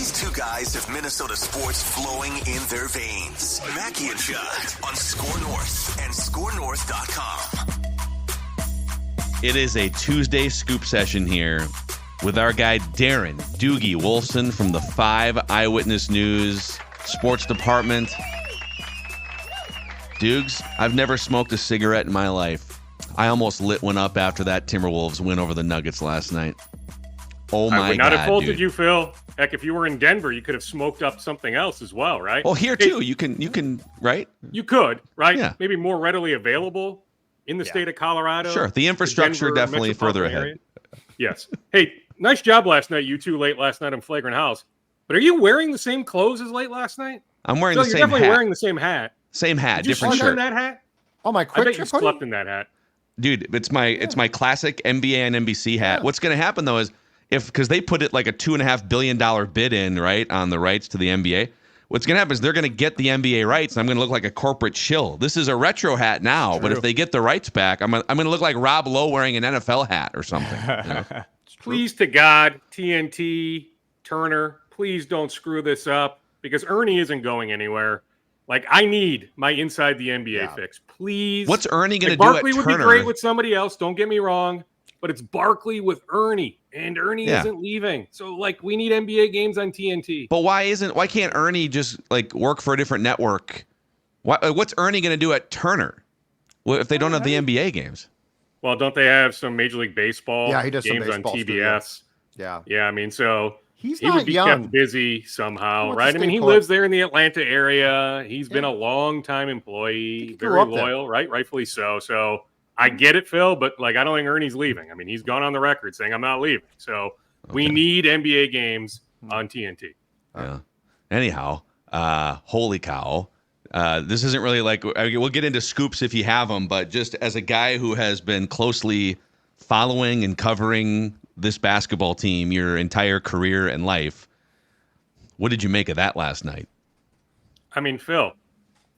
These two guys have Minnesota sports flowing in their veins. Mackey and Judd on Score North and ScoreNorth.com. It is a Tuesday scoop session here with our guy Darren Doogie Wolfson from the 5 Eyewitness News Sports Department. Doogs, I've never smoked a cigarette in my life. I almost lit one up after that Timberwolves win over the Nuggets last night. Oh my God, I would not have faulted dude. you, Phil. Heck, if you were in Denver, you could have smoked up something else as well, right? Well, here too, you can, right? You could, right? Yeah. Maybe more readily available in the state of Colorado. Sure, the infrastructure Denver definitely further ahead. area. Yes. Hey, nice job last night, you two, late last night on Flagrant House. But are you wearing the same clothes as late last night? I'm wearing So the you're same definitely hat. wearing the same hat. Same hat, Did you different sleep in shirt. that hat? Oh, my I quick bet you slept in that hat. Dude, it's my classic NBA and NBC hat. What's going to happen though is because they put it like a $2.5 billion bid in, right, on the rights to the NBA. What's going to happen is they're going to get the NBA rights, and I'm going to look like a corporate shill. This is a retro hat now, but if they get the rights back, I'm going to look like Rob Lowe wearing an NFL hat or something. You know? Please to God, TNT, Turner, please don't screw this up because Ernie isn't going anywhere. Like, I need my inside the NBA fix. Please. What's Ernie going to do Barkley at would Turner? be great with somebody else. Don't get me wrong. But it's Barkley with Ernie, and Ernie isn't leaving. So, like, we need NBA games on TNT. But why can't Ernie just like work for a different network? What's Ernie going to do at Turner if they don't have the NBA games? Well, don't they have some Major League Baseball he does some games on baseball TBS? Yeah. Yeah, I mean, so He's he not would be young. kept busy somehow, He wants right? to I mean, stay he put. lives there in the Atlanta area. He's been a long-time employee, grew very up there. loyal, right? Rightfully so. So I get it, Phil, but like I don't think Ernie's leaving. I mean, he's gone on the record saying I'm not leaving. So we need NBA games on TNT. Yeah. Anyhow, holy cow. This isn't really like we'll get into scoops if you have them, but just as a guy who has been closely following and covering this basketball team your entire career and life, what did you make of that last night? I mean, Phil,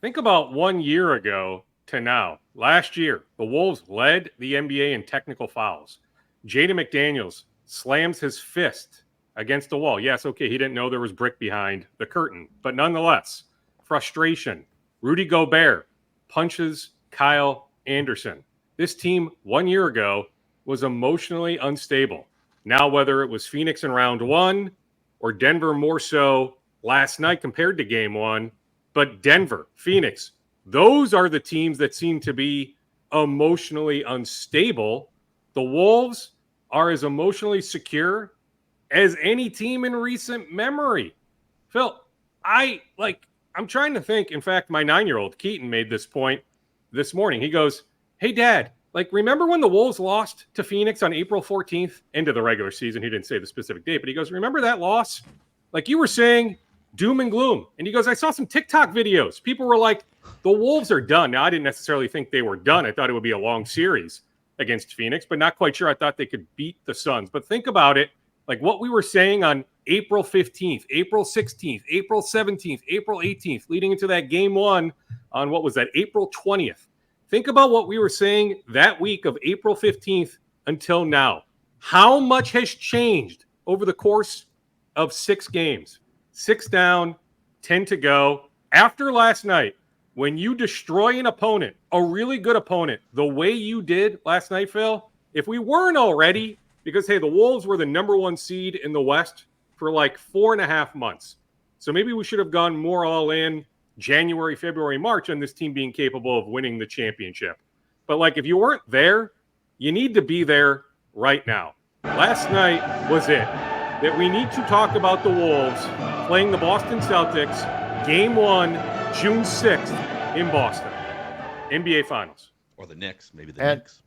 think about 1 year ago to now. Last year, the Wolves led the NBA in technical fouls. Jaden McDaniels slams his fist against the wall. Yes, okay, he didn't know there was brick behind the curtain, but nonetheless, frustration. Rudy Gobert punches Kyle Anderson. This team 1 year ago was emotionally unstable. Now, whether it was Phoenix in round one or Denver more so last night compared to game one, but Denver, Phoenix, those are the teams that seem to be emotionally unstable. The Wolves are as emotionally secure as any team in recent memory. Phil, I'm trying to think. In fact, my 9-year-old Keaton made this point this morning. He goes, "Hey, Dad, remember when the Wolves lost to Phoenix on April 14th, end of the regular season?" He didn't say the specific date, but he goes, "Remember that loss? Like you were saying, doom and gloom." And he goes, "I saw some TikTok videos. People were like, the Wolves are done." Now, I didn't necessarily think they were done. I thought it would be a long series against Phoenix, but not quite sure I thought they could beat the Suns. But think about it, like what we were saying on April 15th, April 16th, April 17th, April 18th, leading into that game one on what was that, April 20th. Think about what we were saying that week of April 15th until now. How much has changed over the course of 6 games? 6 down, 10 to go. After last night, when you destroy an opponent, a really good opponent, the way you did last night, Phil, if we weren't already, because, hey, the Wolves were the number 1 seed in the West for like 4.5 months. So maybe we should have gone more all in January, February, March on this team being capable of winning the championship. But if you weren't there, you need to be there right now. Last night was it. That we need to talk about the Wolves playing the Boston Celtics, Game 1, June 6th in Boston. NBA Finals. Or the Knicks, maybe the Knicks.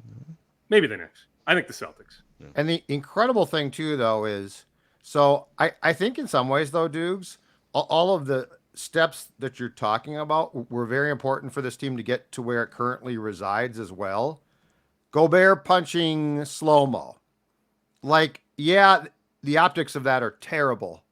Maybe the Knicks. I think the Celtics. Yeah. And the incredible thing, too, though, is, so I think in some ways, though, Dukes, all of the steps that you're talking about were very important for this team to get to where it currently resides as well. Gobert punching slow-mo. The optics of that are terrible.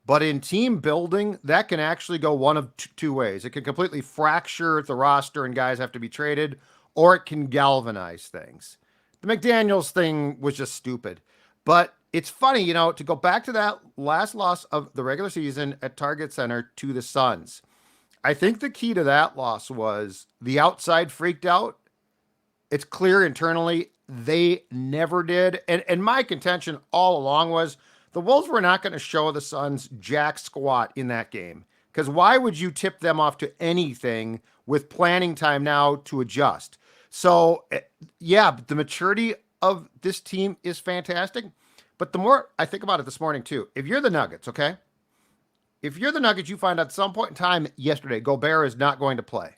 But in team building, that can actually go one of two ways. It can completely fracture the roster and guys have to be traded, or it can galvanize things. The McDaniels thing was just stupid. But it's funny, to go back to that last loss of the regular season at Target Center to the Suns. I think the key to that loss was the outside freaked out. It's clear internally they never did. And my contention all along was the Wolves were not going to show the Suns jack squat in that game. Because why would you tip them off to anything with planning time now to adjust? So, yeah, the maturity of this team is fantastic. But the more I think about it this morning, too, if you're the Nuggets, okay? If you're the Nuggets, you find at some point in time yesterday, Gobert is not going to play.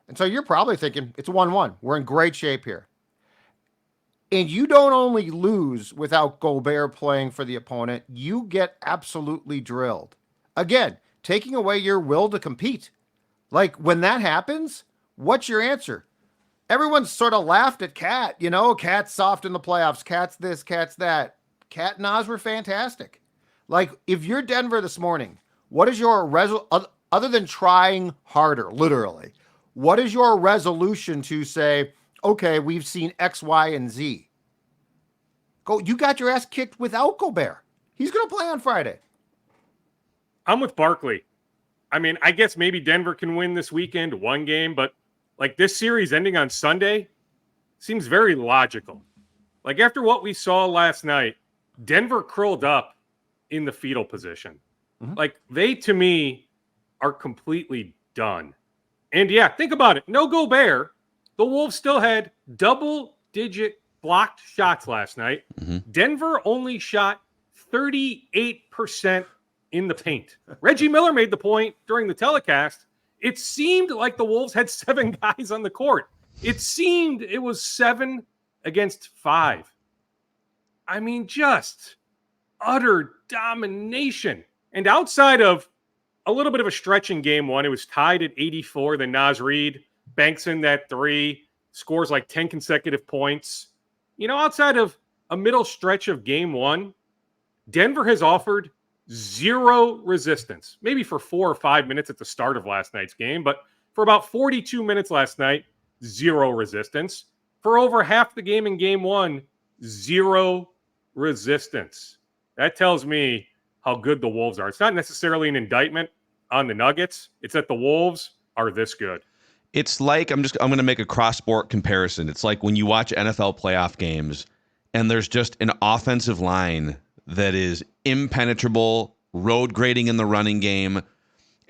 And so you're probably thinking, it's 1-1. We're in great shape here. And you don't only lose without Gobert playing for the opponent, you get absolutely drilled. Again, taking away your will to compete. Like, when that happens, what's your answer? Everyone's sort of laughed at Cat. Cat's soft in the playoffs. Cat's this, Cat's that. Cat and Oz were fantastic. Like, if you're Denver this morning, what is your other than trying harder, literally, what is your resolution to say, okay, we've seen X, Y, and Z? You got your ass kicked without Gobert. He's going to play on Friday. I'm with Barkley. I mean, I guess maybe Denver can win this weekend, one game, but like this series ending on Sunday seems very logical. Like after what we saw last night, Denver curled up in the fetal position. Mm-hmm. Like they, to me, are completely done. And yeah, think about it. No Gobert. The Wolves still had double-digit blocked shots last night. Mm-hmm. Denver only shot 38% in the paint. Reggie Miller made the point during the telecast. It seemed like the Wolves had 7 guys on the court. It seemed it was 7 against 5. I mean, just utter domination. And outside of a little bit of a stretch in game one, it was tied at 84. Then Naz Reid banks in that 3, scores like 10 consecutive points. Outside of a middle stretch of game one, Denver has offered 0 resistance, maybe for 4 or 5 minutes at the start of last night's game, but for about 42 minutes last night, 0 resistance. For over half the game in game one, 0 resistance. That tells me how good the Wolves are. It's not necessarily an indictment on the Nuggets. It's that the Wolves are this good. It's like, I'm going to make a cross-sport comparison. It's like when you watch NFL playoff games and there's just an offensive line that is impenetrable, road grading in the running game,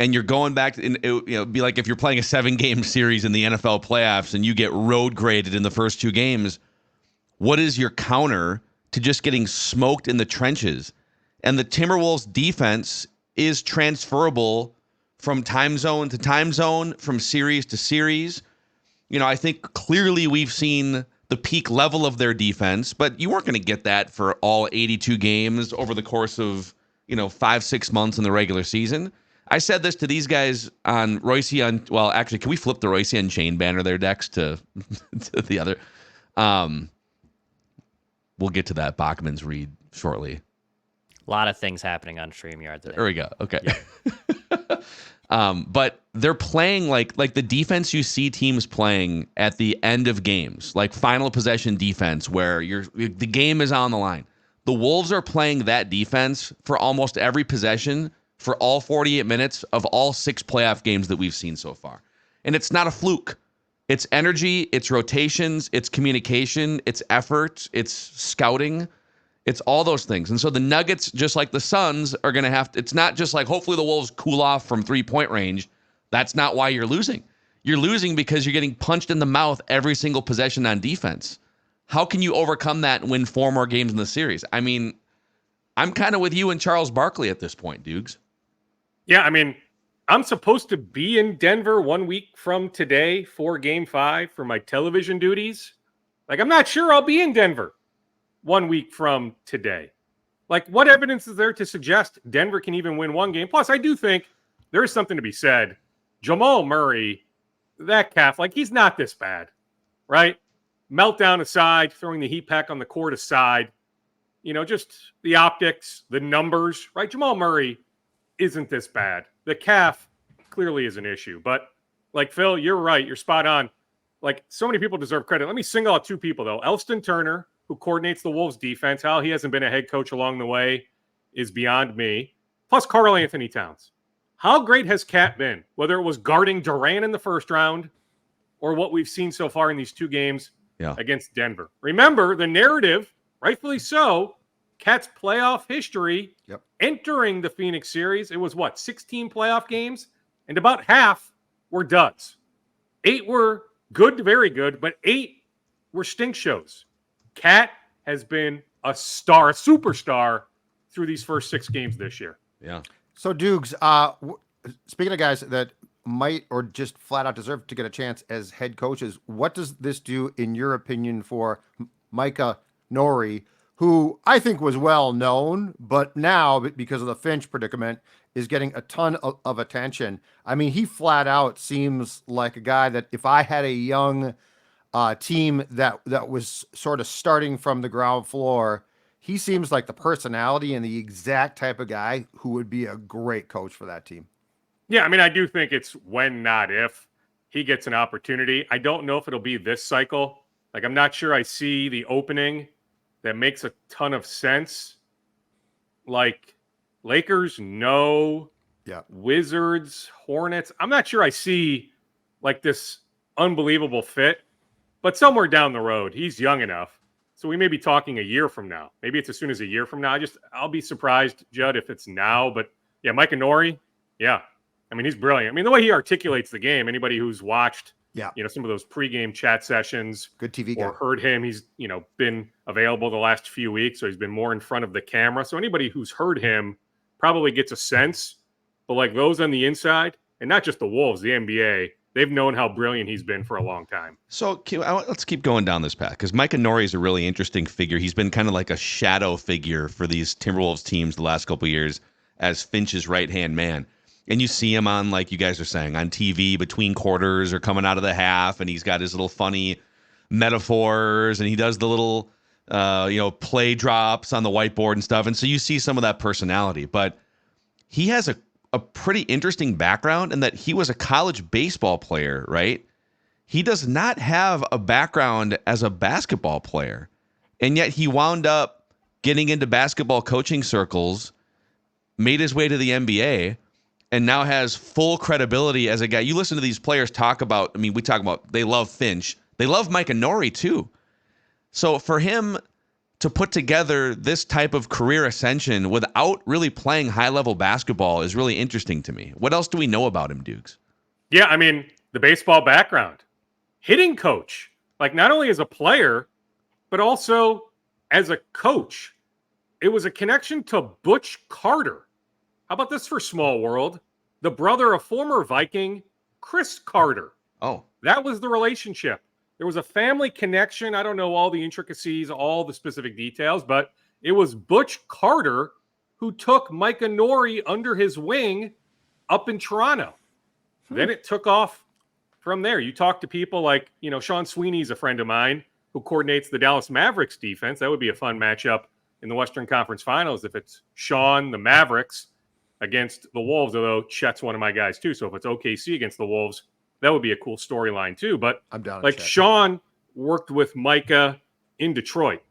and you're going back to, be like if you're playing a 7-game series in the NFL playoffs and you get road graded in the first 2 games, what is your counter to just getting smoked in the trenches? And the Timberwolves defense is transferable from time zone to time zone, from series to series. I think clearly we've seen the peak level of their defense, but you weren't going to get that for all 82 games over the course of, 5-6 months in the regular season. I said this to these guys on Royce actually, can we flip the Royce and Chain banner there, Dex, to the other? We'll get to that Bachman's read shortly. A lot of things happening on StreamYard today. There we go. Okay. Yeah. But they're playing like the defense you see teams playing at the end of games, like final possession defense, where the game is on the line. The Wolves are playing that defense for almost every possession for all 48 minutes of all 6 playoff games that we've seen so far. And it's not a fluke. It's energy, it's rotations, it's communication, it's effort, it's scouting. It's all those things. And so the Nuggets, just like the Suns, are going to have to, it's not just like hopefully the Wolves cool off from 3-point range. That's not why you're losing. You're losing because you're getting punched in the mouth every single possession on defense. How can you overcome that and win 4 more games in the series? I mean, I'm kind of with you and Charles Barkley at this point, Dukes. Yeah, I mean, I'm supposed to be in Denver 1 week from today for Game 5 for my television duties. Like, I'm not sure I'll be in Denver 1 week from today. Like, what evidence is there to suggest Denver can even win 1 game? Plus, I do think there is something to be said. Jamal Murray, that calf, like, he's not this bad, right? Meltdown aside, throwing the heat pack on the court aside, just the optics, the numbers, right? Jamal Murray isn't this bad. The calf clearly is an issue. But, like, Phil, you're right. You're spot on. Like, so many people deserve credit. Let me single out 2 people, though. Elston Turner, who coordinates the Wolves defense. How he hasn't been a head coach along the way is beyond me. Plus Karl Anthony Towns. How great has Cat been? Whether it was guarding Durant in the first round or what we've seen so far in these two games against Denver. Remember, the narrative, rightfully so, Cat's playoff history entering the Phoenix series, it was 16 playoff games? And about half were duds. 8 were good to very good, but 8 were stink shows. Cat has been a star, a superstar through these first 6 games this year. Yeah. So, Dukes, speaking of guys that might or just flat out deserve to get a chance as head coaches, what does this do, in your opinion, for Micah Nori, who I think was well known, but now, because of the Finch predicament, is getting a ton of attention? I mean, he flat out seems like a guy that if I had a young team that was sort of starting from the ground floor, he seems like the personality and the exact type of guy who would be a great coach for that team. Yeah, I mean, I do think it's when, not if, he gets an opportunity. I don't know if it'll be this cycle. Like, I'm not sure I see the opening that makes a ton of sense. Like, Lakers, no. Yeah. Wizards, Hornets. I'm not sure I see, like, this unbelievable fit. But somewhere down the road, he's young enough. So we may be talking a year from now. Maybe it's as soon as a year from now. I'll be surprised, Judd, if it's now. But, yeah, Micah Nori, yeah. I mean, he's brilliant. I mean, the way he articulates the game, anybody who's watched, some of those pregame chat sessions, good TV or guy. heard him, he's, been available the last few weeks, so he's been more in front of the camera. So anybody who's heard him probably gets a sense. But like those on the inside, and not just the Wolves, the NBA, they've known how brilliant he's been for a long time. So let's keep going down this path, because Micah Nori is a really interesting figure. He's been kind of like a shadow figure for these Timberwolves teams the last couple of years as Finch's right-hand man. And you see him on, like you guys are saying, on TV between quarters or coming out of the half, and he's got his little funny metaphors, and he does the little, play drops on the whiteboard and stuff. And so you see some of that personality. But he has a pretty interesting background in that he was a college baseball player, right? He does not have a background as a basketball player. And yet he wound up getting into basketball coaching circles, made his way to the NBA, and now has full credibility as a guy. You listen to these players talk about, I mean, we talk about they love Finch. They love Micah Nori too. So for him to put together this type of career ascension without really playing high-level basketball is really interesting to me. What else do we know about him, Dukes? Yeah, I mean, the baseball background. Hitting coach. Like, not only as a player, but also as a coach. It was a connection to Butch Carter. How about this for small world? The brother of former Viking Chris Carter. Oh. That was the relationship. There was a family connection. I don't know all the intricacies, all the specific details, but it was Butch Carter who took Micah Nori under his wing up in Toronto. Then it took off from there. You talk to people like, Sean Sweeney's a friend of mine who coordinates the Dallas Mavericks defense. That would be a fun matchup in the Western Conference Finals if it's Sean, the Mavericks, against the Wolves, although Chet's one of my guys too. So if it's OKC against the Wolves, that would be a cool storyline too. But I'm down. Like Sean worked with Micah in Detroit.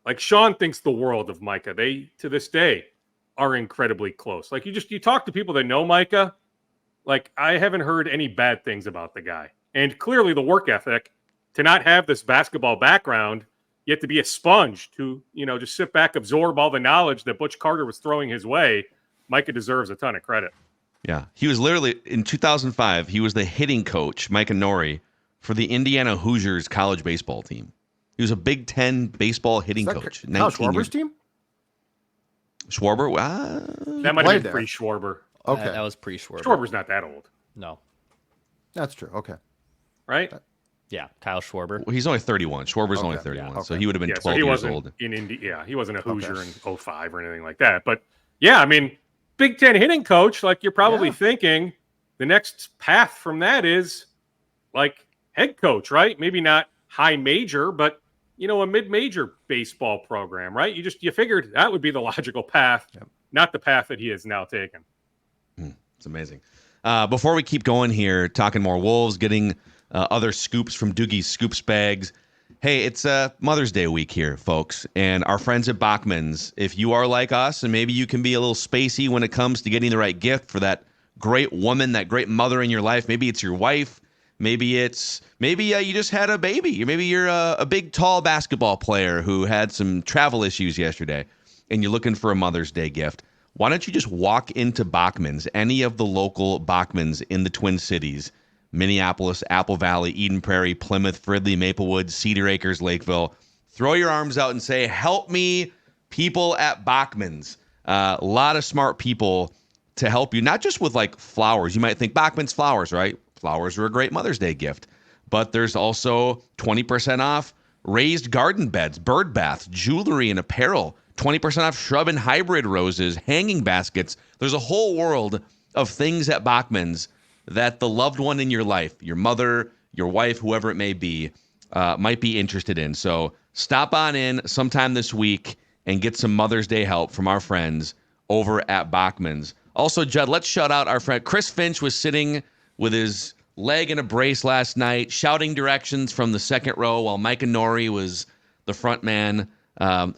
Like Sean thinks the world of Micah. They, to this day, are incredibly close. Like you talk to people that know Micah, like I haven't heard any bad things about the guy. And clearly the work ethic to not have this basketball background, yet to be a sponge to, just sit back, absorb all the knowledge that Butch Carter was throwing his way. Micah deserves a ton of credit. Yeah. He was literally, in 2005, he was the hitting coach, Micah Nori, for the Indiana Hoosiers college baseball team. He was a Big Ten baseball hitting coach. Kyle Schwarber's team? Schwarber? That might have been pre-Schwarber. Okay. That was pre-Schwarber. Schwarber's not that old. No. That's true. Okay. Right? Yeah, Kyle Schwarber. Well, he's only 31. Schwarber's only 31. Yeah, So he would have been 12 so he years wasn't old. in Indy. Yeah, he wasn't a Hoosier in 05 or anything like that. But yeah, I mean, Big Ten hitting coach, like you're probably thinking the next path from that is like head coach, right? Maybe not high major, but a mid-major baseball program, right? You figured that would be the logical path, not the path that he has now taken. It's amazing. Before we keep going here, talking more Wolves, getting other scoops from Doogie's Scoops bags, Hey, it's Mother's Day week here, folks, and our friends at Bachman's. If you are like us, and maybe you can be a little spacey when it comes to getting the right gift for that great woman, that great mother in your life. Maybe it's your wife. Maybe you just had a baby. Or maybe you're a big, tall basketball player who had some travel issues yesterday, and you're looking for a Mother's Day gift. Why don't you just walk into Bachman's, any of the local Bachman's in the Twin Cities, Minneapolis, Apple Valley, Eden Prairie, Plymouth, Fridley, Maplewood, Cedar Acres, Lakeville. Throw your arms out and say, help me, people at Bachman's. A lot of smart people to help you, not just with like flowers. You might think Bachman's flowers, right? Flowers are a great Mother's Day gift. But there's also 20% off raised garden beds, bird baths, jewelry and apparel, 20% off shrub and hybrid roses, hanging baskets. There's a whole world of things at Bachman's that the loved one in your life, your mother, your wife, whoever it may be, might be interested in. So stop on in sometime this week and get some Mother's Day help from our friends over at Bachman's. Also, Judd, let's shout out our friend. Chris Finch was sitting with his leg in a brace last night, shouting directions from the second row while Micah Nori was the front man.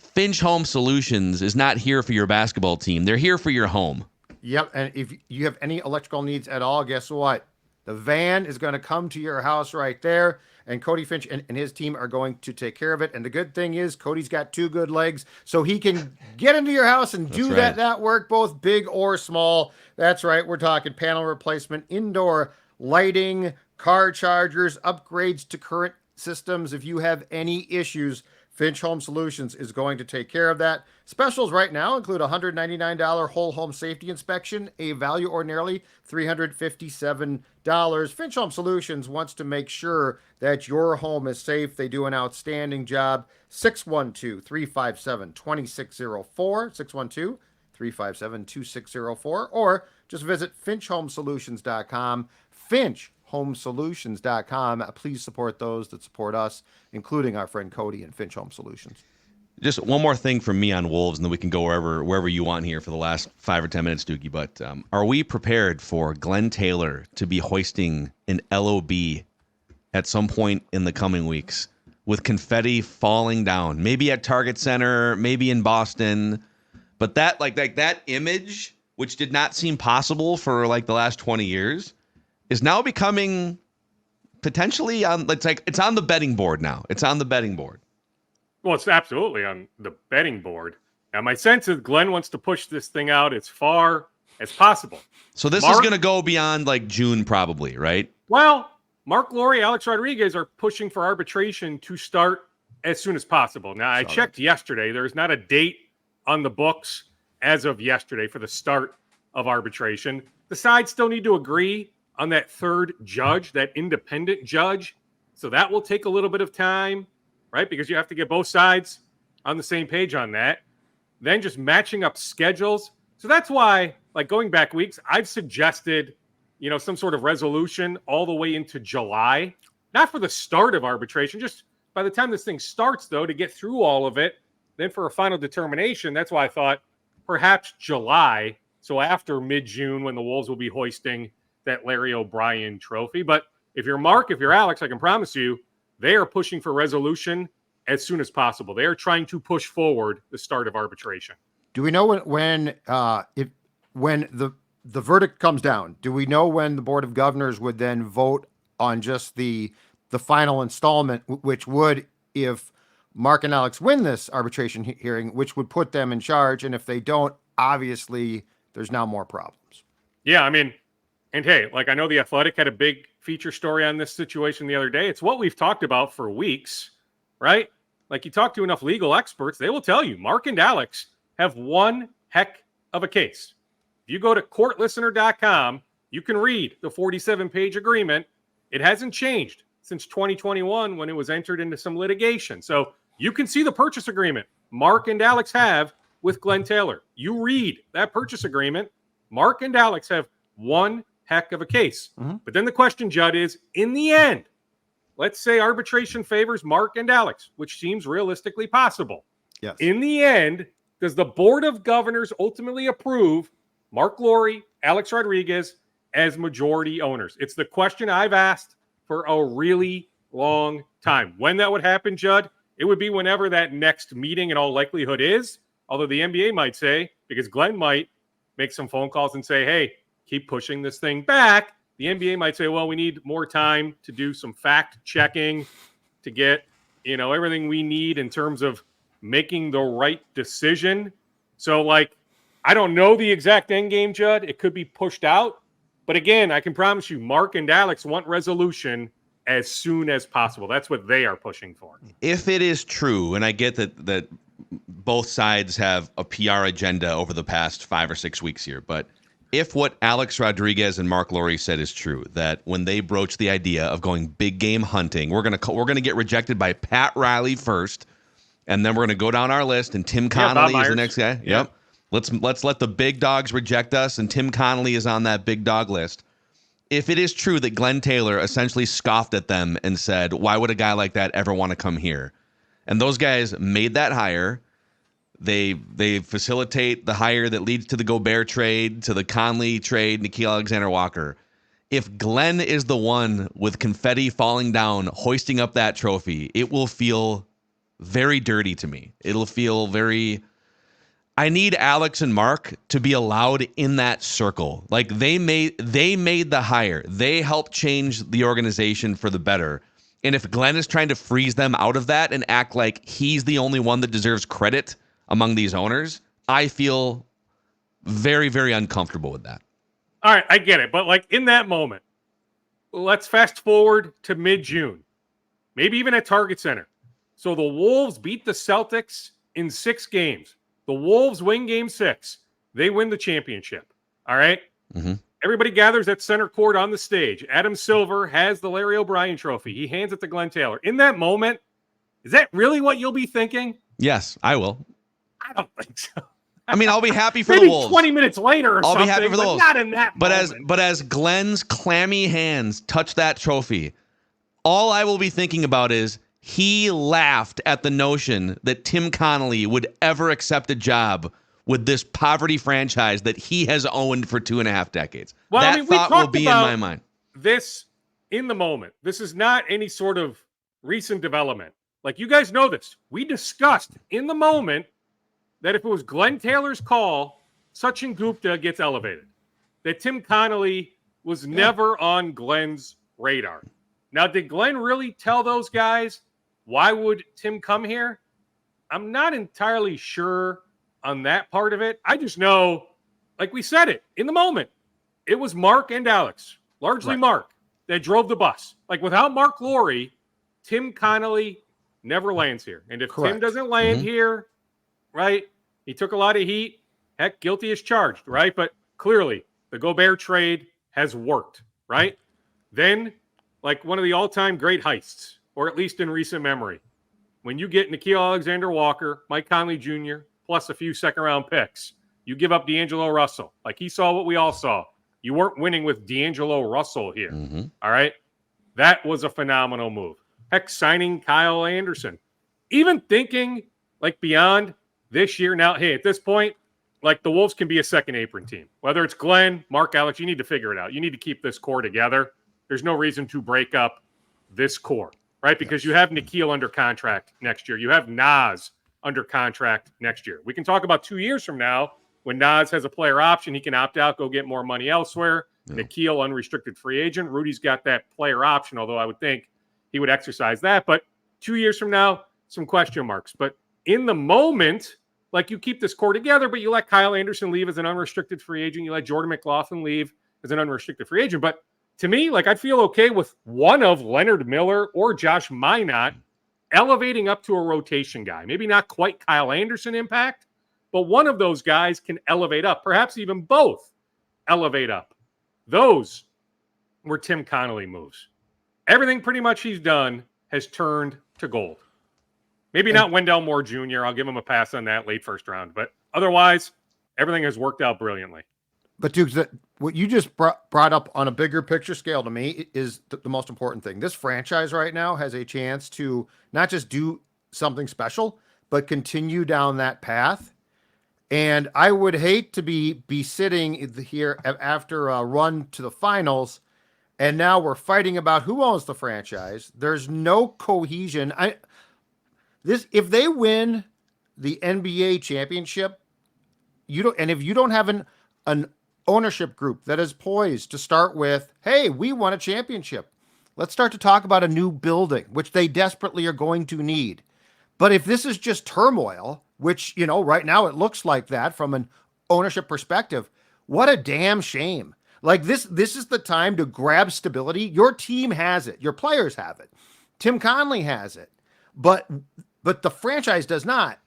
Finch Home Solutions is not here for your basketball team. They're here for your home. Yep, and if you have any electrical needs at all, guess what? The van is going to come to your house right there, and Cody Finch and his team are going to take care of it. And the good thing is Cody's got two good legs, so he can get into your house and do that work, both big or small. That's right. We're talking panel replacement, indoor lighting, car chargers, upgrades to current systems. If you have any issues, Finch Home Solutions is going to take care of that. Specials right now include a $199 whole home safety inspection, a value ordinarily $357. Finch Home Solutions wants to make sure that your home is safe. They do an outstanding job. 612-357-2604, 612-357-2604, or just visit finchhomesolutions.com. finchhomesolutions.com. Please support those that support us, including our friend Cody and Finch Home Solutions. Just one more thing from me on Wolves, and then we can go wherever you want here for the last 5 or 10 minutes, Doogie. But are we prepared for Glen Taylor to be hoisting an LOB at some point in the coming weeks with confetti falling down? Maybe at Target Center, maybe in Boston. But that image, which did not seem possible for like the last 20 years, is now becoming potentially on. It's on the betting board now. It's on the betting board. Well, it's absolutely on the betting board. Now, my sense is Glenn wants to push this thing out as far as possible. So this is going to go beyond like June, probably, right? Well, Marc Lore, Alex Rodriguez are pushing for arbitration to start as soon as possible. Now, I checked yesterday. There's not a date on the books as of yesterday for the start of arbitration. The sides still need to agree on that third judge, that independent judge. So that will take a little bit of time, right? Because you have to get both sides on the same page on that. Then just matching up schedules. So that's why, like going back weeks, I've suggested, some sort of resolution all the way into July. Not for the start of arbitration, just by the time this thing starts, though, to get through all of it. Then for a final determination, that's why I thought perhaps July. So after mid-June when the Wolves will be hoisting that Larry O'Brien trophy. But if you're Mark, if you're Alex, I can promise you they are pushing for resolution as soon as possible. They are trying to push forward the start of arbitration. Do we know when the verdict comes down? Do we know when the Board of Governors would then vote on just the final installment, which would, if Mark and Alex win this arbitration hearing, which would put them in charge, and if they don't, obviously there's now more problems. Yeah, and hey, I know The Athletic had a big feature story on this situation the other day. It's what we've talked about for weeks, right? You talk to enough legal experts, they will tell you Mark and Alex have one heck of a case. If you go to courtlistener.com, you can read the 47-page agreement. It hasn't changed since 2021 when it was entered into some litigation. So you can see the purchase agreement Mark and Alex have with Glen Taylor. You read that purchase agreement. Mark and Alex have one heck of a case. Mm-hmm. But then the question, Judd, is in the end, let's say arbitration favors Mark and Alex, which seems realistically possible. Yes. In the end, does the Board of Governors ultimately approve Marc Lore, Alex Rodriguez as majority owners? It's the question I've asked for a really long time. When that would happen, Judd, it would be whenever that next meeting in all likelihood is. Although the NBA might say, because Glenn might make some phone calls and say, hey, keep pushing this thing back. The NBA might say, well, we need more time to do some fact checking to get, everything we need in terms of making the right decision. So, I don't know the exact end game, Judd. It could be pushed out. But again, I can promise you, Mark and Alex want resolution as soon as possible. That's what they are pushing for. If it is true, and I get that both sides have a PR agenda over the past 5 or 6 weeks here, but if what Alex Rodriguez and Marc Lore said is true, that when they broach the idea of going big game hunting, we're gonna get rejected by Pat Riley first, and then we're gonna go down our list, and Tim Connelly is the next guy. Yeah. Yep. Let's let the big dogs reject us, and Tim Connelly is on that big dog list. If it is true that Glen Taylor essentially scoffed at them and said, why would a guy like that ever want to come here? And those guys made that hire. They facilitate the hire that leads to the Gobert trade, to the Conley trade, Nickeil Alexander-Walker. If Glenn is the one with confetti falling down, hoisting up that trophy, it will feel very dirty to me. It'll feel very... I need Alex and Mark to be allowed in that circle. Like they made the hire. They helped change the organization for the better. And if Glenn is trying to freeze them out of that and act like he's the only one that deserves credit among these owners, I feel very, very uncomfortable with that. All right, I get it. But in that moment, let's fast forward to mid-June, maybe even at Target Center. So the Wolves beat the Celtics in 6 games. The Wolves win game 6. They win the championship. All right? Mm-hmm. Everybody gathers at center court on the stage. Adam Silver has the Larry O'Brien trophy. He hands it to Glen Taylor. In that moment, is that really what you'll be thinking? Yes, I will. I don't think so. I mean, I'll be happy for Maybe the Wolves. 20 minutes later or I'll something. be happy for the Wolves. Not in that moment. But as Glenn's clammy hands touch that trophy, all I will be thinking about is he laughed at the notion that Tim Connelly would ever accept a job with this poverty franchise that he has owned for 2.5 decades. Well, that thought will be in my mind. This in the moment. This is not any sort of recent development. You guys know this. We discussed in the moment that if it was Glen Taylor's call, Sachin Gupta gets elevated. That Tim Connelly was never on Glenn's radar. Now, did Glenn really tell those guys, why would Tim come here? I'm not entirely sure on that part of it. I just know, we said it, in the moment, it was Mark and Alex, largely Mark, that drove the bus. Without Marc Lore, Tim Connelly never lands here. And if Tim doesn't land here, right, he took a lot of heat. Heck, guilty as charged, right? But clearly, the Gobert trade has worked, right? Then, one of the all-time great heists, or at least in recent memory, when you get Nickeil Alexander-Walker, Mike Conley Jr., plus a few second-round picks, you give up D'Angelo Russell. He saw what we all saw. You weren't winning with D'Angelo Russell here, all right? That was a phenomenal move. Heck, signing Kyle Anderson. Even thinking, beyond this year. Now, hey, at this point, the Wolves can be a second apron team. Whether it's Glenn, Mark, Alex, you need to figure it out. You need to keep this core together. There's no reason to break up this core, right? Because you have Nickeil under contract next year. You have Nas under contract next year. We can talk about 2 years from now when Nas has a player option. He can opt out, go get more money elsewhere. Yeah. Nickeil, unrestricted free agent. Rudy's got that player option, although I would think he would exercise that. But 2 years from now, some question marks. But in the moment, you keep this core together, but you let Kyle Anderson leave as an unrestricted free agent. You let Jordan McLaughlin leave as an unrestricted free agent. But to me, I'd feel okay with one of Leonard Miller or Josh Minott elevating up to a rotation guy. Maybe not quite Kyle Anderson impact, but one of those guys can elevate up. Perhaps even both elevate up. Those were Tim Connelly moves. Everything pretty much he's done has turned to gold. Maybe not Wendell Moore Jr. I'll give him a pass on that late first round. But otherwise, everything has worked out brilliantly. But, Dukes, what you just brought up on a bigger picture scale to me is the most important thing. This franchise right now has a chance to not just do something special, but continue down that path. And I would hate to be sitting here after a run to the finals and now we're fighting about who owns the franchise. There's no cohesion. If they win the NBA championship, if you don't have an ownership group that is poised to start with, hey, we won a championship. Let's start to talk about a new building, which they desperately are going to need. But if this is just turmoil, which, right now it looks like that from an ownership perspective, what a damn shame. Like this is the time to grab stability. Your team has it. Your players have it. Tim Connelly has it. But the franchise does not.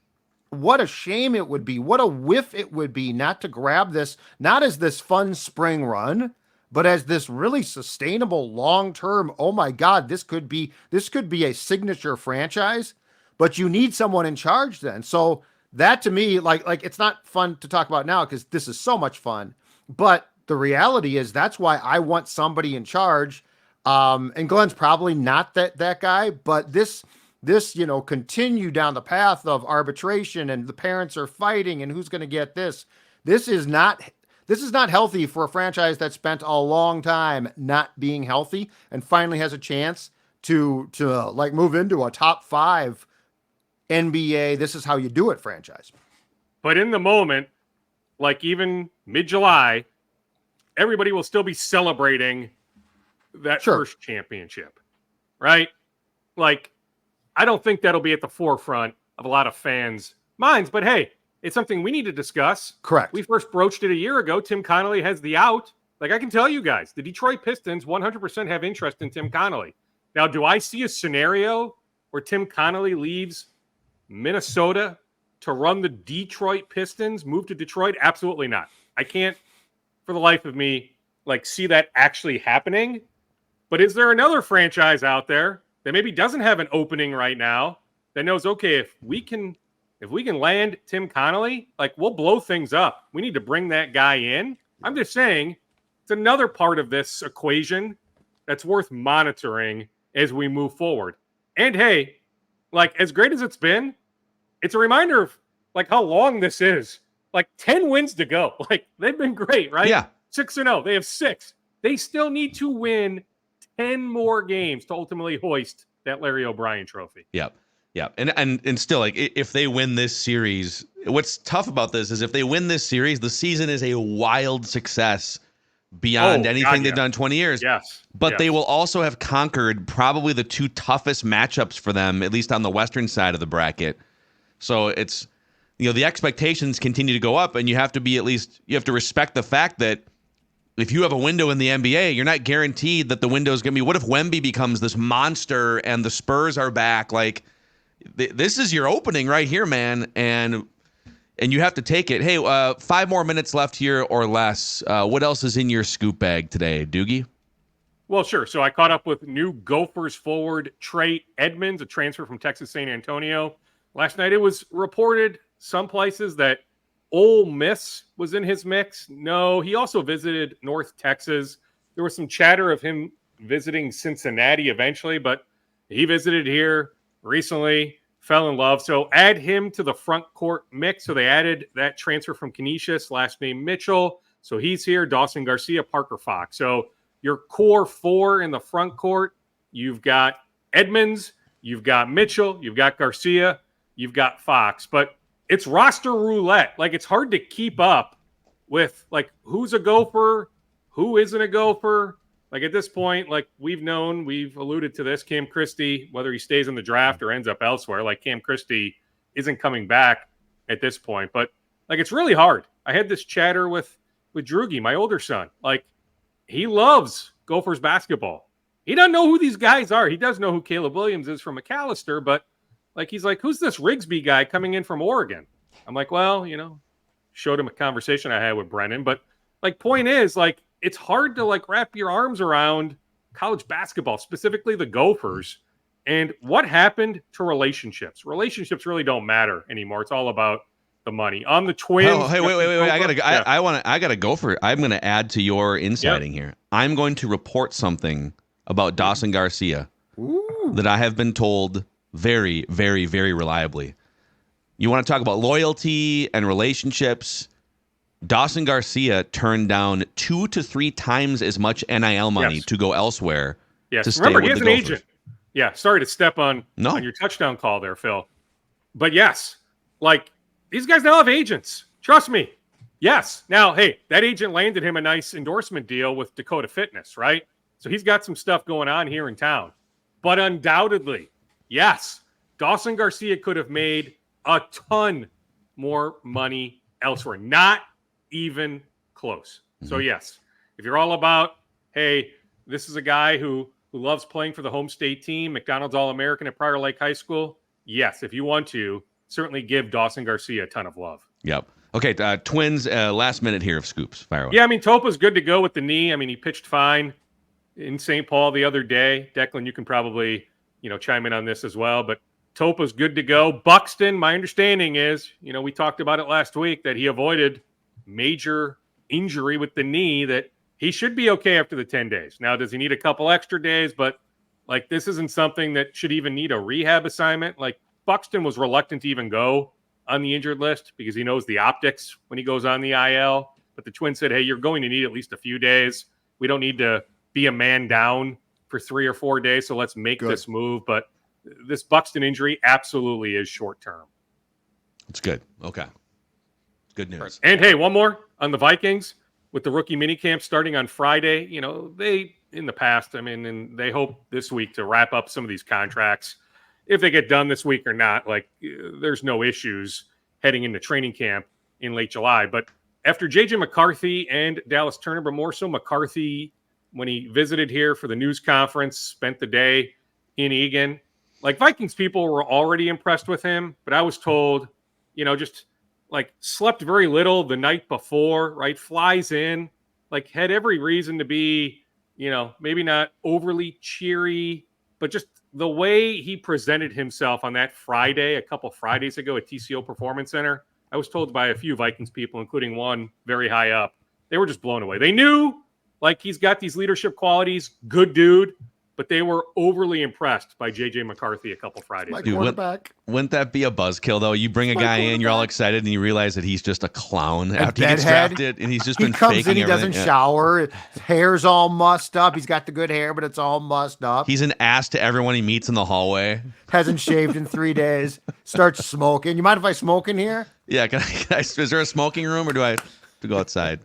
What a shame it would be. What a whiff it would be not to grab this, not as this fun spring run, but as this really sustainable long-term, oh my God, this could be a signature franchise, but you need someone in charge then. So that to me, like it's not fun to talk about now because this is so much fun, but the reality is that's why I want somebody in charge. And Glenn's probably not that guy, but this, continue down the path of arbitration and the parents are fighting and who's going to get this. This is not healthy for a franchise that spent a long time not being healthy and finally has a chance to move into a top 5 NBA. This is how you do it franchise. But in the moment, like even mid-July, everybody will still be celebrating that first championship, right? Like, I don't think that'll be at the forefront of a lot of fans' minds, but hey, it's something we need to discuss. Correct. We first broached it a year ago. Tim Connelly has the out. Like, I can tell you guys, the Detroit Pistons 100% have interest in Tim Connelly. Now, do I see a scenario where Tim Connelly leaves Minnesota to run the Detroit Pistons, move to Detroit? Absolutely not. I can't, for the life of me, see that actually happening. But is there another franchise out there that maybe doesn't have an opening right now that knows, okay, if we can land Tim Connelly, we'll blow things up. We need to bring that guy in. I'm just saying it's another part of this equation that's worth monitoring as we move forward. And hey, as great as it's been, it's a reminder of how long this is. 10 wins to go. They've been great, right? Yeah. 6-0. They have 6. They still need to win 10 more games to ultimately hoist that Larry O'Brien trophy. Yep. Yeah. And still, if they win this series, what's tough about this is if they win this series, the season is a wild success beyond anything they've done in 20 years. Yes. But they will also have conquered probably the 2 toughest matchups for them, at least on the Western side of the bracket. So it's, the expectations continue to go up, and you have to respect the fact that if you have a window in the NBA, you're not guaranteed that the window is going to be, what if Wemby becomes this monster and the Spurs are back? This is your opening right here, man. And you have to take it. Hey, 5 more minutes left here or less. What else is in your scoop bag today, Doogie? Well, sure. So I caught up with new Gophers forward Trey Edmonds, a transfer from Texas San Antonio. Last night it was reported some places that Ole Miss was in his mix. No, he also visited North Texas. There was some chatter of him visiting Cincinnati eventually, but he visited here recently, fell in love. So add him to the front court mix. So they added that transfer from Canisius, last name Mitchell. So he's here. Dawson Garcia, Parker Fox. So your core 4 in the front court, you've got Edmonds, you've got Mitchell, you've got Garcia, you've got Fox. But it's roster roulette. It's hard to keep up with, who's a Gopher, who isn't a Gopher. At this point, we've alluded to this, Cam Christie, whether he stays in the draft or ends up elsewhere, Cam Christie isn't coming back at this point. But, it's really hard. I had this chatter with Droogie, my older son. He loves Gophers basketball. He doesn't know who these guys are. He does know who Caleb Williams is from McAllister, but he's who's this Rigsby guy coming in from Oregon? I'm well, showed him a conversation I had with Brennan. But point is, it's hard to wrap your arms around college basketball, specifically the Gophers, and what happened to relationships. Relationships really don't matter anymore. It's all about the money. On the Twins. Oh, hey, wait. I gotta go for it. I'm gonna add to your inciting here. I'm going to report something about Dawson Garcia that I have been told very, very, very reliably. You want to talk about loyalty and relationships? Dawson Garcia turned down 2 to 3 times as much NIL money to go elsewhere. Yes. To stay Remember, with he has the an Gophers. agent. Yeah. Sorry to step on your touchdown call there, Phil. But yes, like these guys now have agents. Trust me. Yes. Now, hey, that agent landed him a nice endorsement deal with Dakota Fitness, right? So he's got some stuff going on here in town. But undoubtedly, yes, Dawson Garcia could have made a ton more money elsewhere. Not even close. So yes, if you're all about, hey, this is a guy who loves playing for the home state team, McDonald's All-American at Prior Lake High School, yes, if you want to, certainly give Dawson Garcia a ton of love. Yep. Okay, Twins, last minute here of scoops. Fire away. Yeah, I mean, Topa's good to go with the knee. I mean, he pitched fine in St. Paul the other day. Declan, you can probably, chime in on this as well, but Topa's good to go. Buxton, my understanding is, we talked about it last week, that he avoided major injury with the knee, that he should be okay after the 10 days. Now, does he need a couple extra days? But, this isn't something that should even need a rehab assignment. Buxton was reluctant to even go on the injured list because he knows the optics when he goes on the IL. But the Twins said, hey, you're going to need at least a few days. We don't need to be a man down for 3 or 4 days, so let's make this move. But this Buxton injury absolutely is short-term. It's good. Okay. Good news. And, hey, one more on the Vikings with the rookie minicamp starting on Friday. They, in the past, and they hope this week to wrap up some of these contracts. If they get done this week or not, there's no issues heading into training camp in late July. But after J.J. McCarthy and Dallas Turner, but more so McCarthy, when he visited here for the news conference, spent the day in Eagan. Vikings people were already impressed with him, but I was told, just slept very little the night before, right? Flies in, had every reason to be, maybe not overly cheery, but just the way he presented himself on that Friday, a couple Fridays ago at TCO Performance Center, I was told by a few Vikings people, including one very high up, they were just blown away. They knew, he's got these leadership qualities, good dude, but they were overly impressed by J.J. McCarthy a couple Fridays ago. Wouldn't that be a buzzkill, though? You bring a guy in, you're all excited, and you realize that he's just a clown after he gets drafted, and he's just been faking everything. He doesn't shower. His hair's all mussed up. He's got the good hair, but it's all mussed up. He's an ass to everyone he meets in the hallway. Hasn't shaved in 3 days. Starts smoking. You mind if I smoke in here? Yeah, is there a smoking room, or do I have to go outside?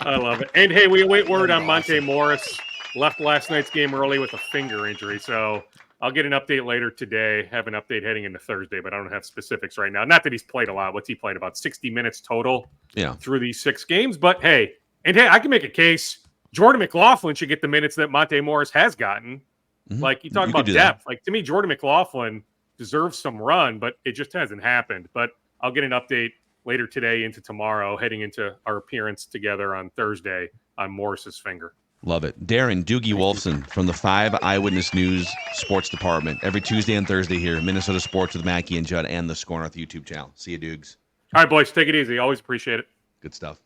I love it. And, hey, we await word on Monte Morris. Left last night's game early with a finger injury, so I'll get an update later today, have an update heading into Thursday, but I don't have specifics right now. Not that he's played a lot. What's he played? About 60 minutes total through these 6 games. But, hey, I can make a case. Jordan McLaughlin should get the minutes that Monte Morris has gotten. You talk about depth. To me, Jordan McLaughlin deserves some run, but it just hasn't happened. But I'll get an update later today into tomorrow, heading into our appearance together on Thursday on Morris's finger. Love it. Darren Doogie Wolfson from the 5 Eyewitness News Sports Department. Every Tuesday and Thursday here, Minnesota Sports with Mackey and Judd and the Score North YouTube channel. See you, Doogs. All right, boys. Take it easy. Always appreciate it. Good stuff.